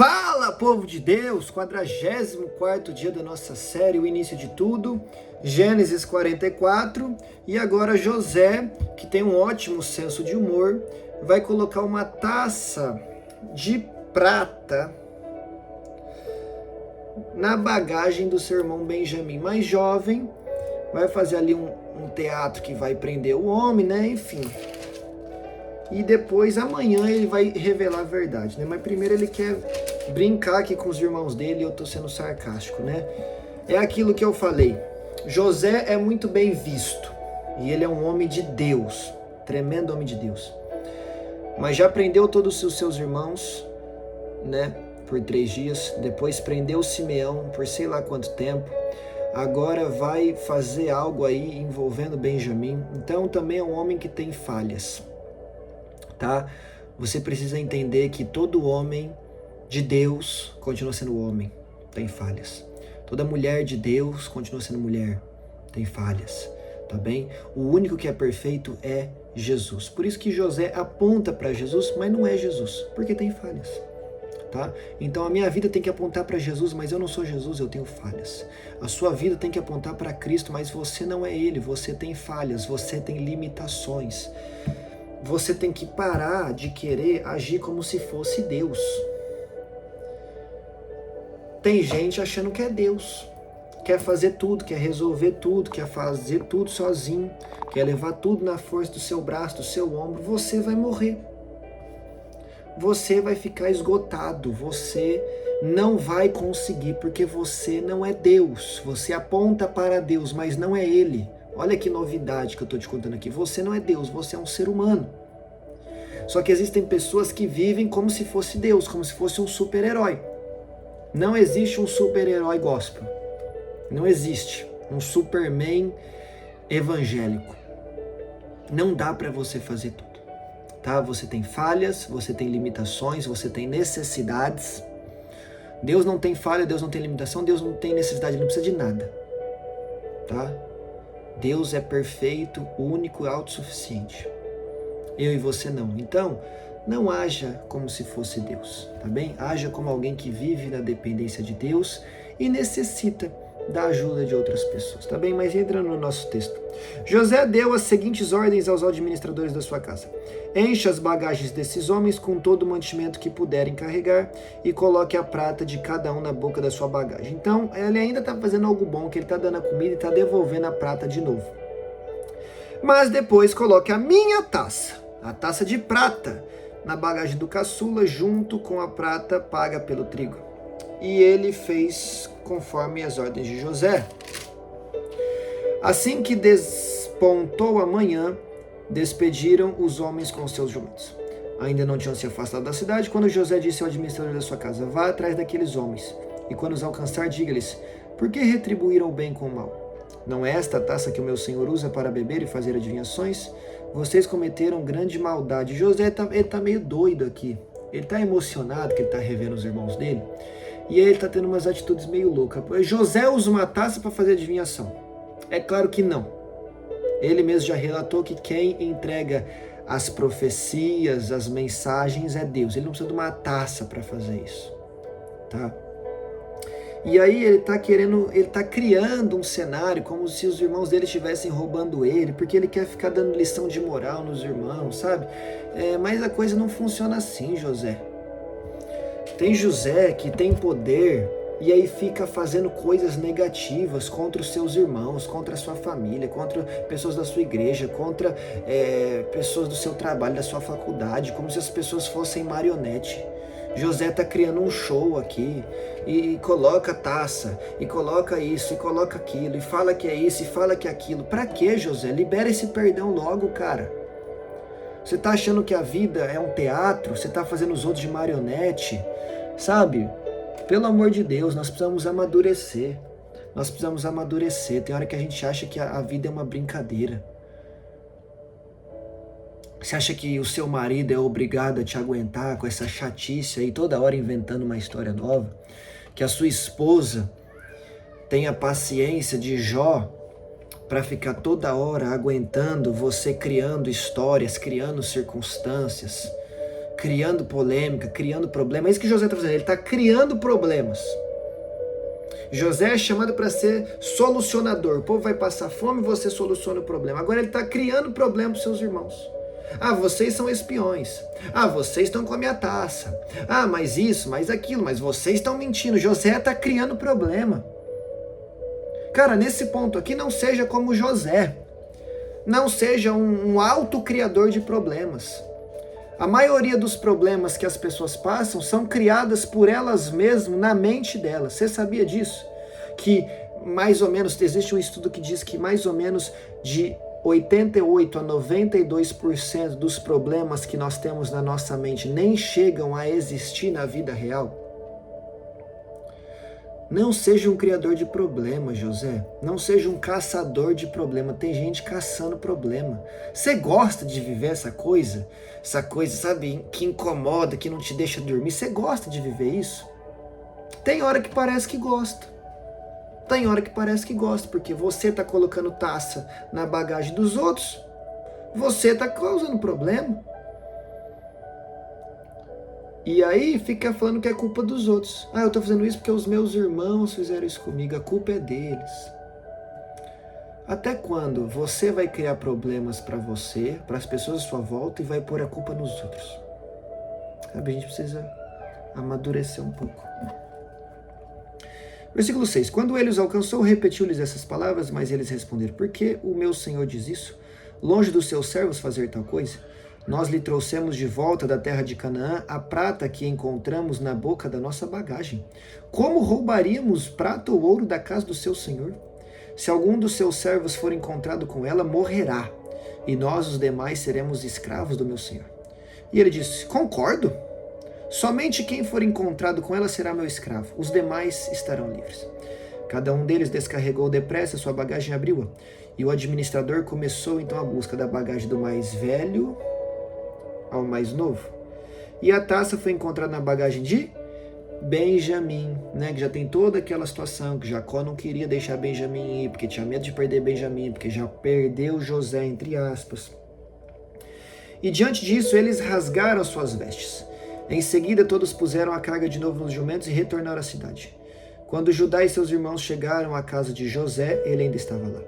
Fala, povo de Deus! 44º dia da nossa série, o início de tudo, Gênesis 44, e agora José, que tem um ótimo senso de humor, vai colocar uma taça de prata na bagagem do seu irmão Benjamim, mais jovem, vai fazer ali um teatro que vai prender o homem, né? Enfim. E depois, amanhã, ele vai revelar a verdade, né? Mas primeiro ele quer brincar aqui com os irmãos dele, e eu tô sendo sarcástico, né? É aquilo que eu falei. José é muito bem visto. E ele é um homem de Deus. Tremendo homem de Deus. Mas já prendeu todos os seus irmãos, né? Por 3 dias. Depois prendeu Simeão por sei lá quanto tempo. Agora vai fazer algo aí envolvendo Benjamim. Então também é um homem que tem falhas. Tá? Você precisa entender que todo homem de Deus continua sendo homem, tem falhas. Toda mulher de Deus continua sendo mulher, tem falhas, tá bem? O único que é perfeito é Jesus. Por isso que José aponta para Jesus, mas não é Jesus, porque tem falhas, tá? Então a minha vida tem que apontar para Jesus, mas eu não sou Jesus, eu tenho falhas. A sua vida tem que apontar para Cristo, mas você não é Ele, você tem falhas, você tem limitações. Você tem que parar de querer agir como se fosse Deus. Tem gente achando que é Deus. Quer fazer tudo, quer resolver tudo, quer fazer tudo sozinho, quer levar tudo na força do seu braço, do seu ombro. Você vai morrer. Você vai ficar esgotado. Você não vai conseguir, porque você não é Deus. Você aponta para Deus, mas não é Ele. Olha que novidade que eu estou te contando aqui. Você não é Deus, você é um ser humano. Só que existem pessoas que vivem como se fosse Deus, como se fosse um super-herói. Não existe um super-herói gospel. Não existe um Superman evangélico. Não dá para você fazer tudo. Tá? Você tem falhas, você tem limitações, você tem necessidades. Deus não tem falha, Deus não tem limitação, Deus não tem necessidade, Ele não precisa de nada. Tá? Deus é perfeito, único e autossuficiente. Eu e você não. Então, não haja como se fosse Deus, tá bem? Haja como alguém que vive na dependência de Deus e necessita da ajuda de outras pessoas, tá bem? Mas entra no nosso texto. José deu as seguintes ordens aos administradores da sua casa: encha as bagagens desses homens com todo o mantimento que puderem carregar e coloque a prata de cada um na boca da sua bagagem. Então, ele ainda está fazendo algo bom, que ele está dando a comida e está devolvendo a prata de novo. Mas depois coloque a minha taça, a taça de prata, na bagagem do caçula, junto com a prata paga pelo trigo. E ele fez conforme as ordens de José. Assim que despontou a manhã, despediram os homens com seus jumentos. Ainda não tinham se afastado da cidade, quando José disse ao administrador da sua casa: vá atrás daqueles homens, e quando os alcançar, diga-lhes: por que retribuíram o bem com o mal? Não é esta a taça que o meu senhor usa para beber e fazer adivinhações? Vocês cometeram grande maldade. José tá meio doido aqui. Ele está emocionado que ele está revendo os irmãos dele. E aí ele está tendo umas atitudes meio loucas. José usa uma taça para fazer adivinhação. É claro que não. Ele mesmo já relatou que quem entrega as profecias, as mensagens é Deus. Ele não precisa de uma taça para fazer isso. Tá? E aí ele tá criando um cenário como se os irmãos dele estivessem roubando ele, porque ele quer ficar dando lição de moral nos irmãos, sabe? Mas a coisa não funciona assim, José. Tem José que tem poder e aí fica fazendo coisas negativas contra os seus irmãos, contra a sua família, contra pessoas da sua igreja, contra pessoas do seu trabalho, da sua faculdade, como se as pessoas fossem marionete. José está criando um show aqui, e coloca taça, e coloca isso, e coloca aquilo, e fala que é isso, e fala que é aquilo. Pra quê, José? Libera esse perdão logo, cara. Você tá achando que a vida é um teatro? Você tá fazendo os outros de marionete? Sabe? Pelo amor de Deus, nós precisamos amadurecer. Nós precisamos amadurecer. Tem hora que a gente acha que a vida é uma brincadeira. Você acha que o seu marido é obrigado a te aguentar com essa chatice aí, toda hora inventando uma história nova? Que a sua esposa tem a paciência de Jó para ficar toda hora aguentando você criando histórias, criando circunstâncias, criando polêmica, criando problema. É isso que José está fazendo, ele está criando problemas. José é chamado para ser solucionador. O povo vai passar fome, você soluciona o problema. Agora ele está criando problema para os seus irmãos. Ah, vocês são espiões. Ah, vocês estão com a minha taça. Ah, mas isso, mas aquilo, mas vocês estão mentindo. José está criando problema. Cara, nesse ponto aqui, não seja como José. Não seja um autocriador de problemas. A maioria dos problemas que as pessoas passam são criadas por elas mesmas na mente delas. Você sabia disso? Que mais ou menos, existe um estudo que diz que mais ou menos de 88 a 92% dos problemas que nós temos na nossa mente nem chegam a existir na vida real. Não seja um criador de problema, José. Não seja um caçador de problema. Tem gente caçando problema. Você gosta de viver essa coisa? Essa coisa, sabe, que incomoda, que não te deixa dormir. Você gosta de viver isso? Tem hora que parece que gosta. Tem hora que parece que gosta, porque você está colocando taça na bagagem dos outros. Você está causando problema. E aí fica falando que é culpa dos outros. Ah, eu estou fazendo isso porque os meus irmãos fizeram isso comigo. A culpa é deles. Até quando você vai criar problemas para você, para as pessoas à sua volta, e vai pôr a culpa nos outros? Sabe, a gente precisa amadurecer um pouco. Versículo 6. Quando ele os alcançou, repetiu-lhes essas palavras, mas eles responderam: por que o meu senhor diz isso? Longe dos seus servos fazer tal coisa? Nós lhe trouxemos de volta da terra de Canaã a prata que encontramos na boca da nossa bagagem. Como roubaríamos prata ou ouro da casa do seu senhor? Se algum dos seus servos for encontrado com ela, morrerá, e nós os demais seremos escravos do meu senhor. E ele disse: concordo. Somente quem for encontrado com ela será meu escravo. Os demais estarão livres. Cada um deles descarregou depressa sua bagagem e abriu-a. E o administrador começou então a busca da bagagem do mais velho ao mais novo. E a taça foi encontrada na bagagem de Benjamim, né? Que já tem toda aquela situação que Jacó não queria deixar Benjamim ir, porque tinha medo de perder Benjamim, porque já perdeu José, entre aspas. E diante disso, eles rasgaram suas vestes. Em seguida, todos puseram a carga de novo nos jumentos e retornaram à cidade. Quando Judá e seus irmãos chegaram à casa de José, ele ainda estava lá.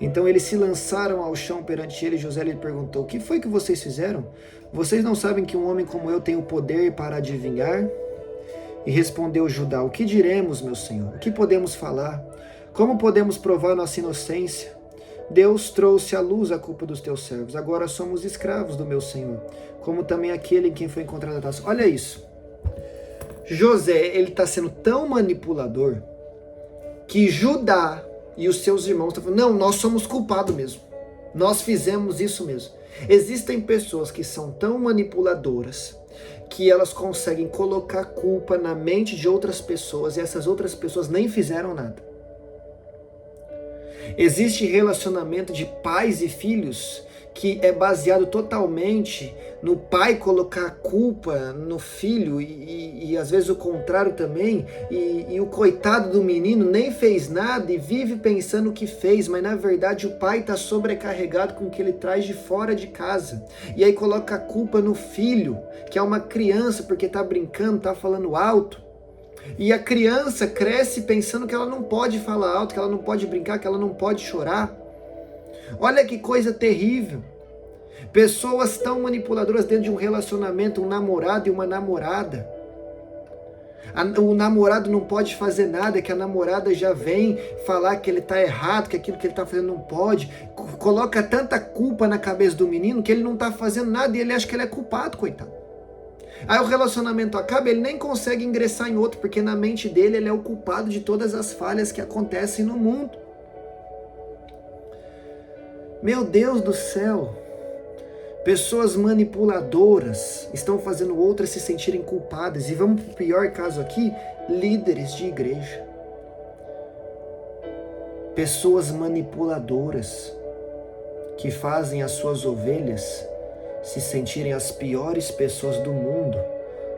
Então eles se lançaram ao chão perante ele, e José lhe perguntou: o que foi que vocês fizeram? Vocês não sabem que um homem como eu tem o poder para adivinhar? E respondeu Judá: o que diremos, meu senhor? O que podemos falar? Como podemos provar nossa inocência? Deus trouxe à luz a culpa dos teus servos. Agora somos escravos do meu senhor, como também aquele em quem foi encontrada a taça. Olha isso. José, ele está sendo tão manipulador que Judá e os seus irmãos estão falando: não, nós somos culpados mesmo. Nós fizemos isso mesmo. Existem pessoas que são tão manipuladoras que elas conseguem colocar culpa na mente de outras pessoas e essas outras pessoas nem fizeram nada. Existe relacionamento de pais e filhos que é baseado totalmente no pai colocar a culpa no filho e às vezes o contrário também, e o coitado do menino nem fez nada e vive pensando que fez, mas na verdade o pai está sobrecarregado com o que ele traz de fora de casa, e aí coloca a culpa no filho, que é uma criança porque está brincando, está falando alto. E a criança cresce pensando que ela não pode falar alto, que ela não pode brincar, que ela não pode chorar. Olha que coisa terrível. Pessoas tão manipuladoras dentro de um relacionamento, um namorado e uma namorada. O namorado não pode fazer nada, que a namorada já vem falar que ele está errado, que aquilo que ele está fazendo não pode. Coloca tanta culpa na cabeça do menino que ele não está fazendo nada e ele acha que ele é culpado, coitado. Aí o relacionamento acaba, ele nem consegue ingressar em outro, porque na mente dele ele é o culpado de todas as falhas que acontecem no mundo. Meu Deus do céu, pessoas manipuladoras estão fazendo outras se sentirem culpadas. E vamos para o pior caso aqui, líderes de igreja. Pessoas manipuladoras que fazem as suas ovelhas se sentirem as piores pessoas do mundo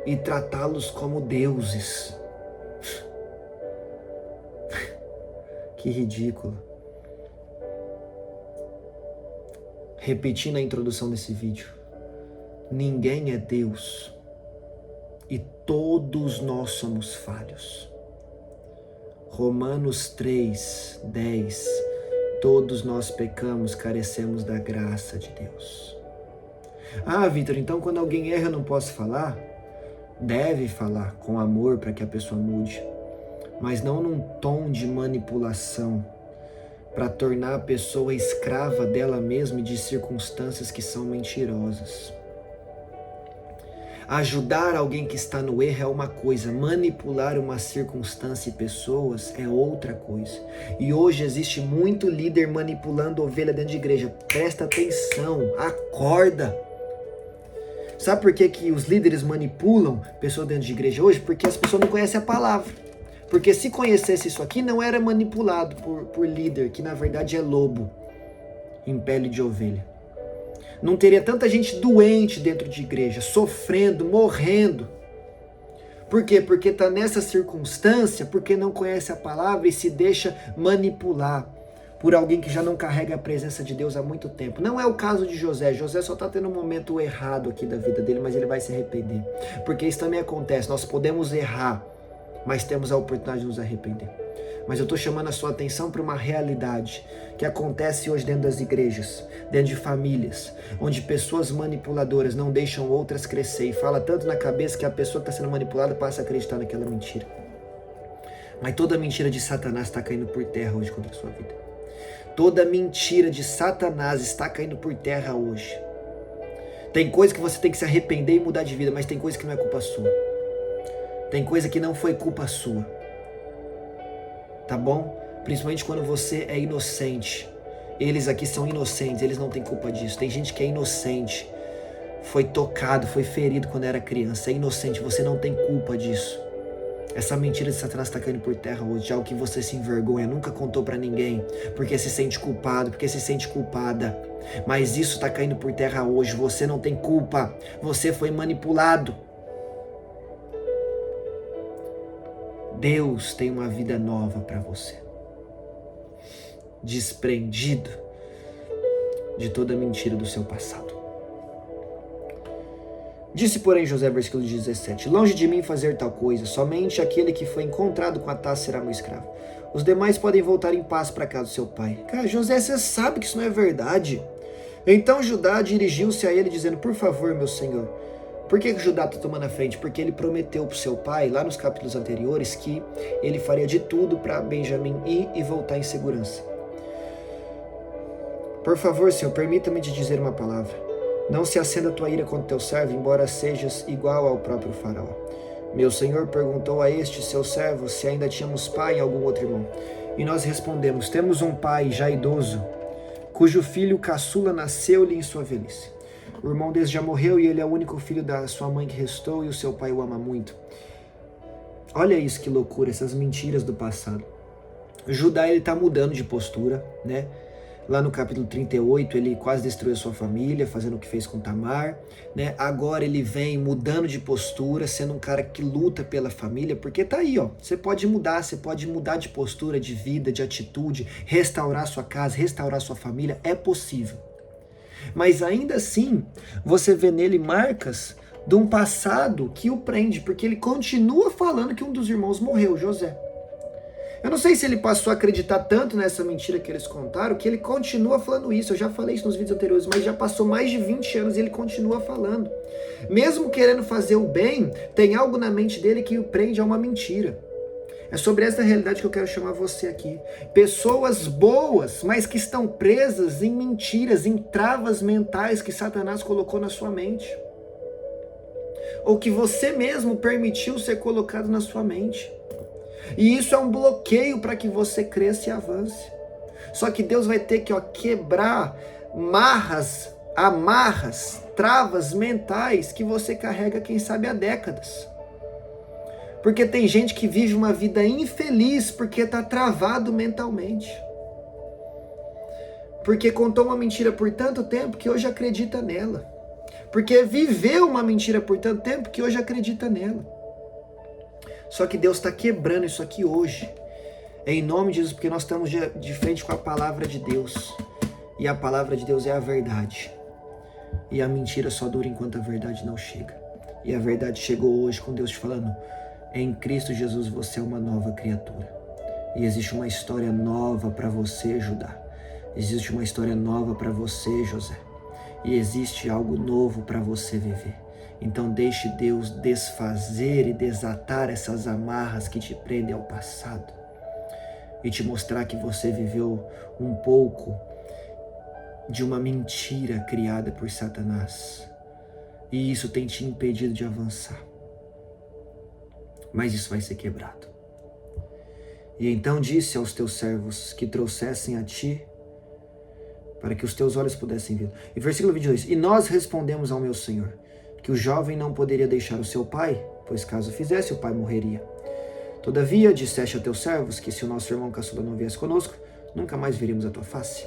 e tratá-los como deuses. Que ridículo. Repetindo a introdução desse vídeo: ninguém é Deus. e todos nós somos falhos. Romanos 3, 10, todos nós pecamos, carecemos da graça de Deus. Ah, Vitor, então quando alguém erra eu não posso falar? Deve falar com amor para que a pessoa mude, mas não num tom de manipulação, para tornar a pessoa escrava dela mesma e de circunstâncias que são mentirosas. Ajudar alguém que está no erro é uma coisa, manipular uma circunstância e pessoas é outra coisa. E hoje existe muito líder manipulando ovelha dentro de igreja. Presta atenção, acorda. Sabe por que os líderes manipulam pessoas dentro de igreja hoje? Porque as pessoas não conhecem a palavra. Porque se conhecesse isso aqui, não era manipulado por líder, que na verdade é lobo em pele de ovelha. Não teria tanta gente doente dentro de igreja, sofrendo, morrendo. Por quê? Porque está nessa circunstância, porque não conhece a palavra e se deixa manipular por alguém que já não carrega a presença de Deus há muito tempo. Não é o caso de José. José só está tendo um momento errado aqui da vida dele, mas ele vai se arrepender. Porque isso também acontece. Nós podemos errar, mas temos a oportunidade de nos arrepender. Mas eu estou chamando a sua atenção para uma realidade que acontece hoje dentro das igrejas, dentro de famílias, onde pessoas manipuladoras não deixam outras crescer e fala tanto na cabeça que a pessoa que está sendo manipulada passa a acreditar naquela mentira. Mas toda mentira de Satanás está caindo por terra hoje contra a sua vida. Toda mentira de Satanás está caindo por terra hoje. Tem coisa que você tem que se arrepender e mudar de vida, mas tem coisa que não é culpa sua. Tem coisa que não foi culpa sua. Tá bom? Principalmente quando você é inocente. Eles aqui são inocentes, eles não têm culpa disso. Tem gente que é inocente, foi tocado, foi ferido quando era criança, é inocente, você não tem culpa disso. Essa mentira de Satanás está caindo por terra hoje, algo que você se envergonha, nunca contou para ninguém, porque se sente culpado, porque se sente culpada. Mas isso está caindo por terra hoje, você não tem culpa, você foi manipulado. Deus tem uma vida nova para você, desprendido de toda a mentira do seu passado. Disse, porém, José, versículo 17, longe de mim fazer tal coisa, somente aquele que foi encontrado com a taça será meu escravo. Os demais podem voltar em paz para casa do seu pai. Cara, José, você sabe que isso não é verdade. Então Judá dirigiu-se a ele dizendo, por favor, meu senhor. Por que Judá está tomando a frente? Porque ele prometeu para o seu pai, lá nos capítulos anteriores, que ele faria de tudo para Benjamim ir e voltar em segurança. Por favor, senhor, permita-me te dizer uma palavra. Não se acenda a tua ira contra teu servo, embora sejas igual ao próprio faraó. Meu senhor perguntou a este seu servo se ainda tínhamos pai em algum outro irmão. E nós respondemos, temos um pai já idoso, cujo filho caçula nasceu-lhe em sua velhice. O irmão desse já morreu e ele é o único filho da sua mãe que restou e o seu pai o ama muito. Olha isso, que loucura, essas mentiras do passado. Judá, ele está mudando de postura, né? Lá no capítulo 38, ele quase destruiu a sua família, fazendo o que fez com Tamar, né? Agora ele vem mudando de postura, sendo um cara que luta pela família, porque tá aí, ó. Você pode mudar de postura, de vida, de atitude, restaurar sua casa, restaurar sua família, é possível. Mas ainda assim, você vê nele marcas de um passado que o prende, porque ele continua falando que um dos irmãos morreu, José. Eu não sei se ele passou a acreditar tanto nessa mentira que eles contaram, que ele continua falando isso. Eu já falei isso nos vídeos anteriores, mas já passou mais de 20 anos e ele continua falando. Mesmo querendo fazer o bem, tem algo na mente dele que o prende a uma mentira. É sobre essa realidade que eu quero chamar você aqui. Pessoas boas, mas que estão presas em mentiras, em travas mentais que Satanás colocou na sua mente. Ou que você mesmo permitiu ser colocado na sua mente. E isso é um bloqueio para que você cresça e avance. Só que Deus vai ter que quebrar amarras, travas mentais que você carrega, quem sabe, há décadas. Porque tem gente que vive uma vida infeliz porque está travado mentalmente. Porque contou uma mentira por tanto tempo que hoje acredita nela. Porque viveu uma mentira por tanto tempo que hoje acredita nela. Só que Deus está quebrando isso aqui hoje. É em nome de Jesus, porque nós estamos de frente com a palavra de Deus. E a palavra de Deus é a verdade. E a mentira só dura enquanto a verdade não chega. E a verdade chegou hoje com Deus te falando, em Cristo Jesus você é uma nova criatura. E existe uma história nova para você, Judá. Existe uma história nova para você, José. E existe algo novo para você viver. Então deixe Deus desfazer e desatar essas amarras que te prendem ao passado. E te mostrar que você viveu um pouco de uma mentira criada por Satanás. E isso tem te impedido de avançar. Mas isso vai ser quebrado. E então disse aos teus servos que trouxessem a ti, para que os teus olhos pudessem ver. E versículo 22. E nós respondemos ao meu senhor, que o jovem não poderia deixar o seu pai, pois caso fizesse, o pai morreria. Todavia, disseste a teus servos, que se o nosso irmão caçula não viesse conosco, nunca mais viríamos a tua face.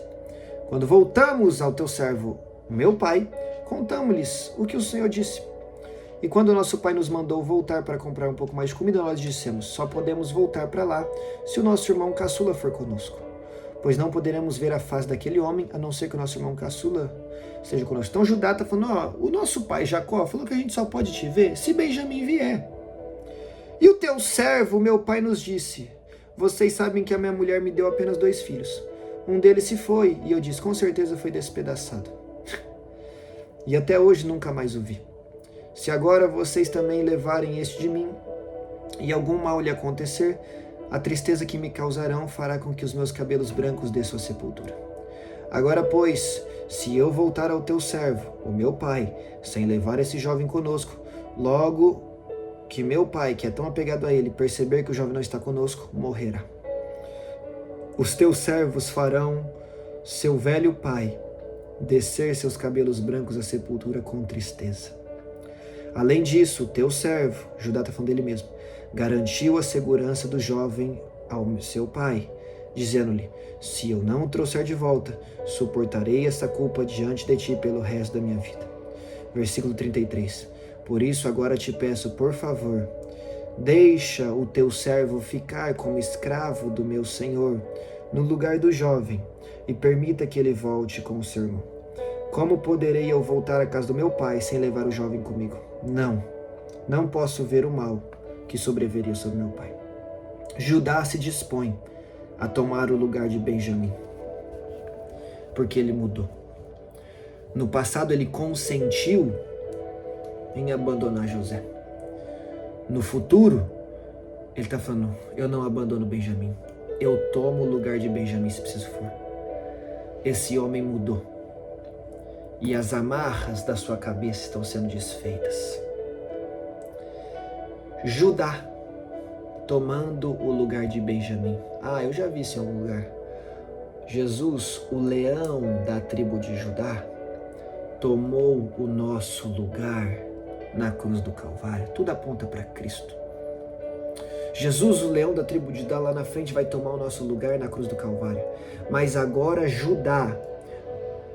Quando voltamos ao teu servo, meu pai, contamos-lhes o que o Senhor disse. E quando nosso pai nos mandou voltar para comprar um pouco mais de comida, nós dissemos, só podemos voltar para lá se o nosso irmão caçula for conosco. Pois não poderemos ver a face daquele homem, a não ser que o nosso irmão caçula esteja conosco. Então Judá está falando, o nosso pai Jacó falou que a gente só pode te ver se Benjamim vier. E o teu servo, meu pai, nos disse, vocês sabem que a minha mulher me deu apenas 2 filhos. Um deles se foi, e eu disse, com certeza foi despedaçado. E até hoje nunca mais o vi. Se agora vocês também levarem este de mim, e algum mal lhe acontecer, a tristeza que me causarão fará com que os meus cabelos brancos desçam à sepultura. Agora, pois, se eu voltar ao teu servo, o meu pai, sem levar esse jovem conosco, logo que meu pai, que é tão apegado a ele, perceber que o jovem não está conosco, morrerá. Os teus servos farão seu velho pai descer seus cabelos brancos à sepultura com tristeza. Além disso, o teu servo, Judá está falando dele mesmo, garantiu a segurança do jovem ao seu pai, dizendo-lhe, se eu não o trouxer de volta, suportarei essa culpa diante de ti pelo resto da minha vida. Versículo 33. Por isso agora te peço, por favor, deixa o teu servo ficar como escravo do meu senhor, no lugar do jovem, e permita que ele volte com o seu irmão. Como poderei eu voltar à casa do meu pai sem levar o jovem comigo? Não posso ver o mal que sobreviria sobre meu pai. Judá se dispõe a tomar o lugar de Benjamim, porque ele mudou. No passado ele consentiu em abandonar José. No futuro, ele está falando, eu não abandono Benjamim. Eu tomo o lugar de Benjamim se preciso for. Esse homem mudou. E as amarras da sua cabeça estão sendo desfeitas. Judá tomando o lugar de Benjamim. Eu já vi isso em algum lugar. Jesus, o leão da tribo de Judá, tomou o nosso lugar na cruz do Calvário. Tudo aponta para Cristo. Jesus, o leão da tribo de Judá, lá na frente vai tomar o nosso lugar na cruz do Calvário. Mas agora Judá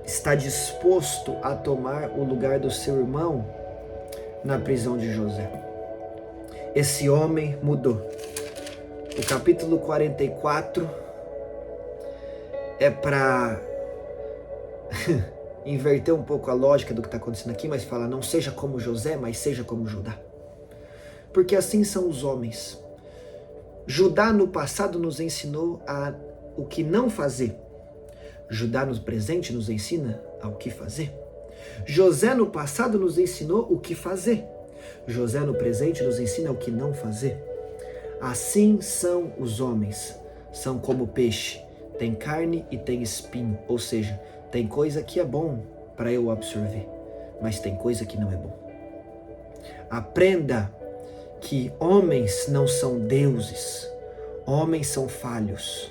está disposto a tomar o lugar do seu irmão na prisão de José. Esse homem mudou. O capítulo 44 é para inverter um pouco a lógica do que está acontecendo aqui, mas fala, não seja como José, mas seja como Judá. Porque assim são os homens. Judá no passado nos ensinou o que não fazer. Judá no presente nos ensina ao que fazer. José no passado nos ensinou o que fazer. José no presente nos ensina o que não fazer. Assim são os homens. São como peixe. Tem carne e tem espinho. Ou seja, tem coisa que é bom para eu absorver, mas tem coisa que não é bom. Aprenda que homens não são deuses. Homens são falhos.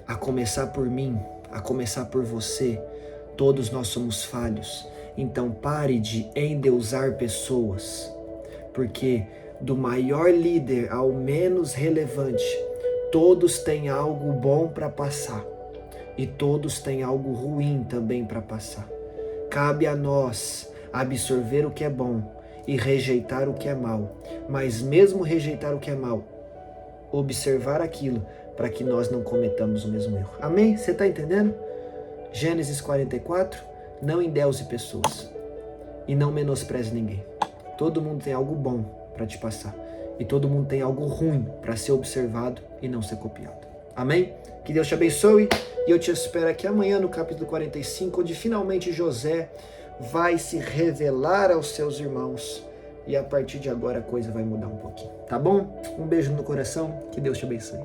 A começar por mim, a começar por você, todos nós somos falhos. Então pare de endeusar pessoas, porque do maior líder ao menos relevante, todos têm algo bom para passar e todos têm algo ruim também para passar. Cabe a nós absorver o que é bom e rejeitar o que é mal, mas mesmo rejeitar o que é mal, observar aquilo para que nós não cometamos o mesmo erro. Amém? Você está entendendo? Gênesis 44, não endeuse pessoas e não menospreze ninguém. Todo mundo tem algo bom para te passar. E todo mundo tem algo ruim para ser observado e não ser copiado. Amém? Que Deus te abençoe e eu te espero aqui amanhã no capítulo 45, onde finalmente José vai se revelar aos seus irmãos. E a partir de agora a coisa vai mudar um pouquinho, tá bom? Um beijo no coração, que Deus te abençoe.